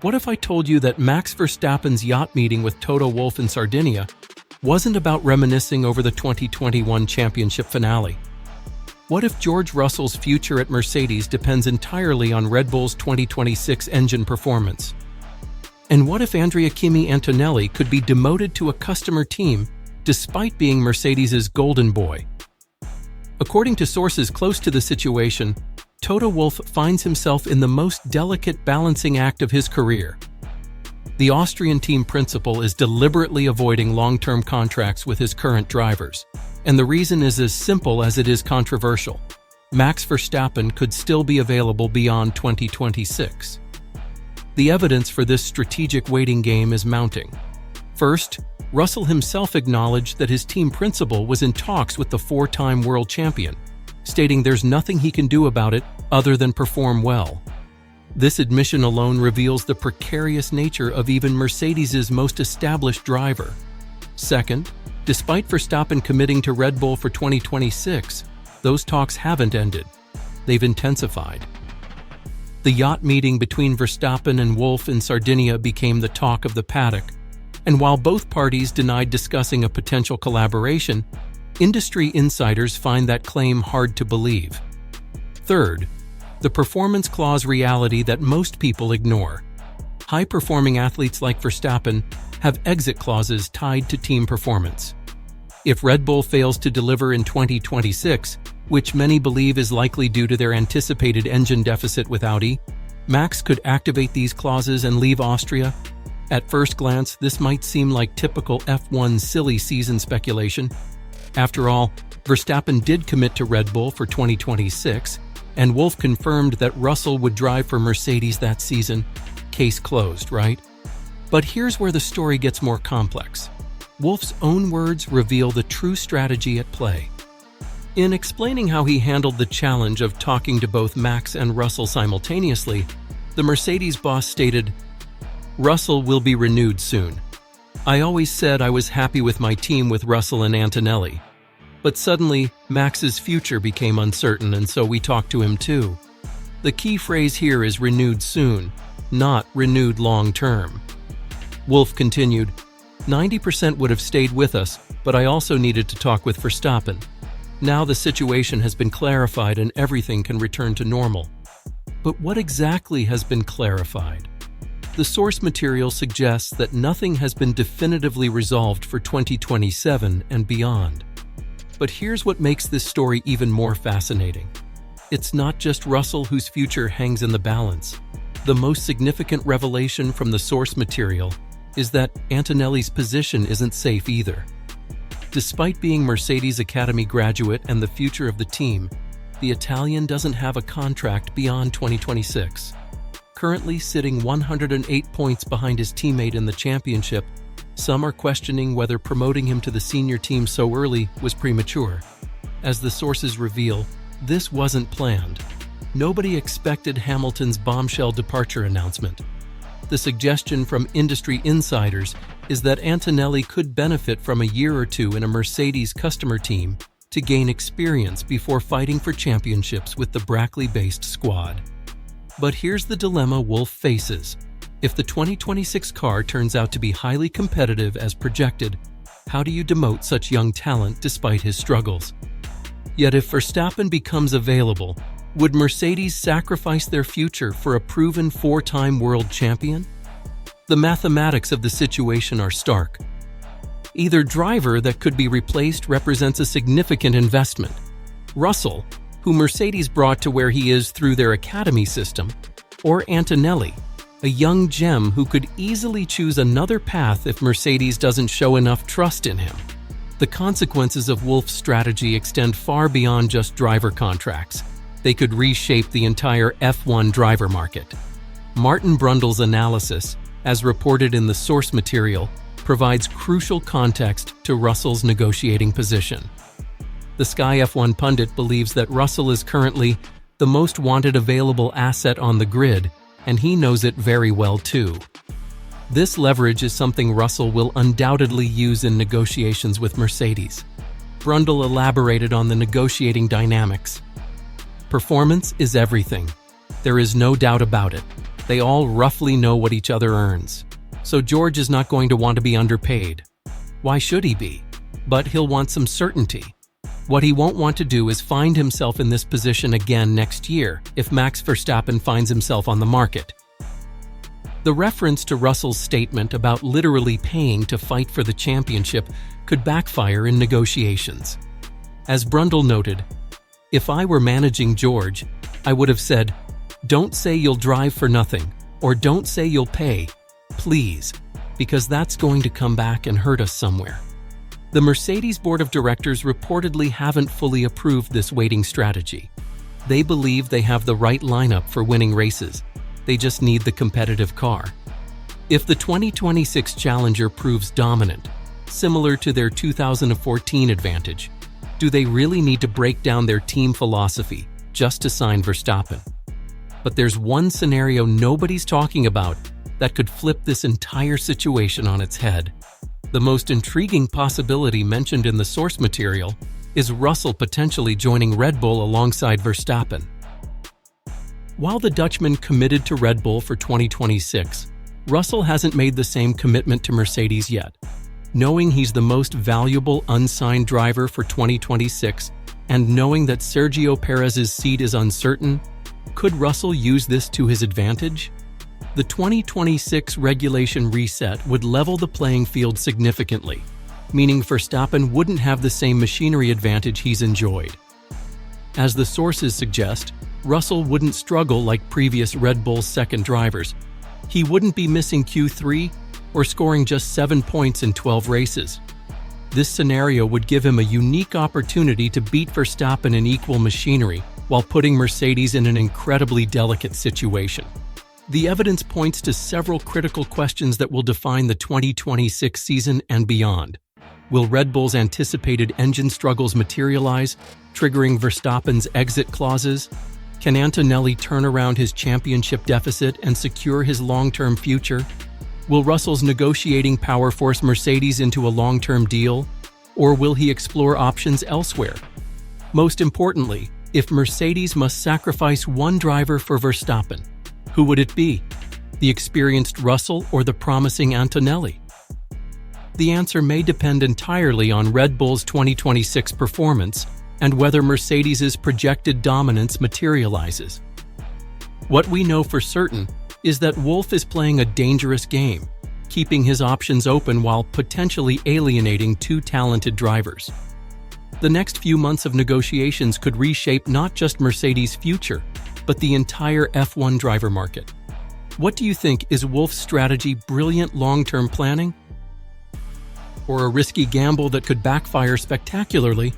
What if I told you that Max Verstappen's yacht meeting with Toto Wolff in Sardinia wasn't about reminiscing over the 2021 championship finale? What if George Russell's future at Mercedes depends entirely on Red Bull's 2026 engine performance? And what if Andrea Kimi Antonelli could be demoted to a customer team despite being Mercedes's golden boy? According to sources close to the situation, Toto Wolff finds himself in the most delicate balancing act of his career. The Austrian team principal is deliberately avoiding long-term contracts with his current drivers, and the reason is as simple as it is controversial. Max Verstappen could still be available beyond 2026. The evidence for this strategic waiting game is mounting. First, Russell himself acknowledged that his team principal was in talks with the four-time world champion, stating there's nothing he can do about it other than perform well. This admission alone reveals the precarious nature of even Mercedes's most established driver. Second, despite Verstappen committing to Red Bull for 2026, those talks haven't ended. They've intensified. The yacht meeting between Verstappen and Wolff in Sardinia became the talk of the paddock, and while both parties denied discussing a potential collaboration, industry insiders find that claim hard to believe. Third, the performance clause reality that most people ignore. High-performing athletes like Verstappen have exit clauses tied to team performance. If Red Bull fails to deliver in 2026, which many believe is likely due to their anticipated engine deficit with Audi, Max could activate these clauses and leave Austria. At first glance, this might seem like typical F1 silly season speculation. After all, Verstappen did commit to Red Bull for 2026, and Wolff confirmed that Russell would drive for Mercedes that season. Case closed, right? But here's where the story gets more complex. Wolff's own words reveal the true strategy at play. In explaining how he handled the challenge of talking to both Max and Russell simultaneously, the Mercedes boss stated, "Russell will be renewed soon. I always said I was happy with my team with Russell and Antonelli. But suddenly, Max's future became uncertain, and so we talked to him too. The key phrase here is renewed soon, not renewed long-term." Wolff continued, 90% would have stayed with us, but I also needed to talk with Verstappen. Now the situation has been clarified and everything can return to normal. But what exactly has been clarified? The source material suggests that nothing has been definitively resolved for 2027 and beyond. But here's what makes this story even more fascinating. It's not just Russell whose future hangs in the balance. The most significant revelation from the source material is that Antonelli's position isn't safe either. Despite being Mercedes Academy graduate and the future of the team, the Italian doesn't have a contract beyond 2026. Currently sitting 108 points behind his teammate in the championship, some are questioning whether promoting him to the senior team so early was premature. As the sources reveal, this wasn't planned. Nobody expected Hamilton's bombshell departure announcement. The suggestion from industry insiders is that Antonelli could benefit from a year or two in a Mercedes customer team to gain experience before fighting for championships with the Brackley-based squad. But here's the dilemma Wolff faces. If the 2026 car turns out to be highly competitive as projected, how do you demote such young talent despite his struggles? Yet if Verstappen becomes available, would Mercedes sacrifice their future for a proven four-time world champion? The mathematics of the situation are stark. Either driver that could be replaced represents a significant investment. Russell, who Mercedes brought to where he is through their academy system, or Antonelli, a young gem who could easily choose another path if Mercedes doesn't show enough trust in him. The consequences of Wolff's strategy extend far beyond just driver contracts. They could reshape the entire F1 driver market. Martin Brundle's analysis, as reported in the source material, provides crucial context to Russell's negotiating position. The Sky F1 pundit believes that Russell is currently the most wanted available asset on the grid, and he knows it very well too. This leverage is something Russell will undoubtedly use in negotiations with Mercedes. Brundle elaborated on the negotiating dynamics. Performance is everything. There is no doubt about it. They all roughly know what each other earns. So George is not going to want to be underpaid. Why should he be? But he'll want some certainty. What he won't want to do is find himself in this position again next year if Max Verstappen finds himself on the market. The reference to Russell's statement about literally paying to fight for the championship could backfire in negotiations. As Brundle noted, "If I were managing George, I would have said, 'Don't say you'll drive for nothing,' or 'Don't say you'll pay,' please, because that's going to come back and hurt us somewhere." The Mercedes board of directors reportedly haven't fully approved this waiting strategy. They believe they have the right lineup for winning races. They just need the competitive car. If the 2026 Challenger proves dominant, similar to their 2014 advantage, do they really need to break down their team philosophy just to sign Verstappen? But there's one scenario nobody's talking about that could flip this entire situation on its head. The most intriguing possibility mentioned in the source material is Russell potentially joining Red Bull alongside Verstappen. While the Dutchman committed to Red Bull for 2026, Russell hasn't made the same commitment to Mercedes yet. Knowing he's the most valuable unsigned driver for 2026 and knowing that Sergio Perez's seat is uncertain, could Russell use this to his advantage? The 2026 regulation reset would level the playing field significantly, meaning Verstappen wouldn't have the same machinery advantage he's enjoyed. As the sources suggest, Russell wouldn't struggle like previous Red Bull second drivers. He wouldn't be missing Q3 or scoring just 7 points in 12 races. This scenario would give him a unique opportunity to beat Verstappen in equal machinery while putting Mercedes in an incredibly delicate situation. The evidence points to several critical questions that will define the 2026 season and beyond. Will Red Bull's anticipated engine struggles materialize, triggering Verstappen's exit clauses? Can Antonelli turn around his championship deficit and secure his long-term future? Will Russell's negotiating power force Mercedes into a long-term deal, or will he explore options elsewhere? Most importantly, if Mercedes must sacrifice one driver for Verstappen, who would it be? The experienced Russell or the promising Antonelli? The answer may depend entirely on Red Bull's 2026 performance and whether Mercedes's projected dominance materializes. What we know for certain is that Wolff is playing a dangerous game, keeping his options open while potentially alienating two talented drivers. The next few months of negotiations could reshape not just Mercedes' future, but the entire F1 driver market. What do you think? Is Wolff's strategy brilliant long-term planning? Or a risky gamble that could backfire spectacularly?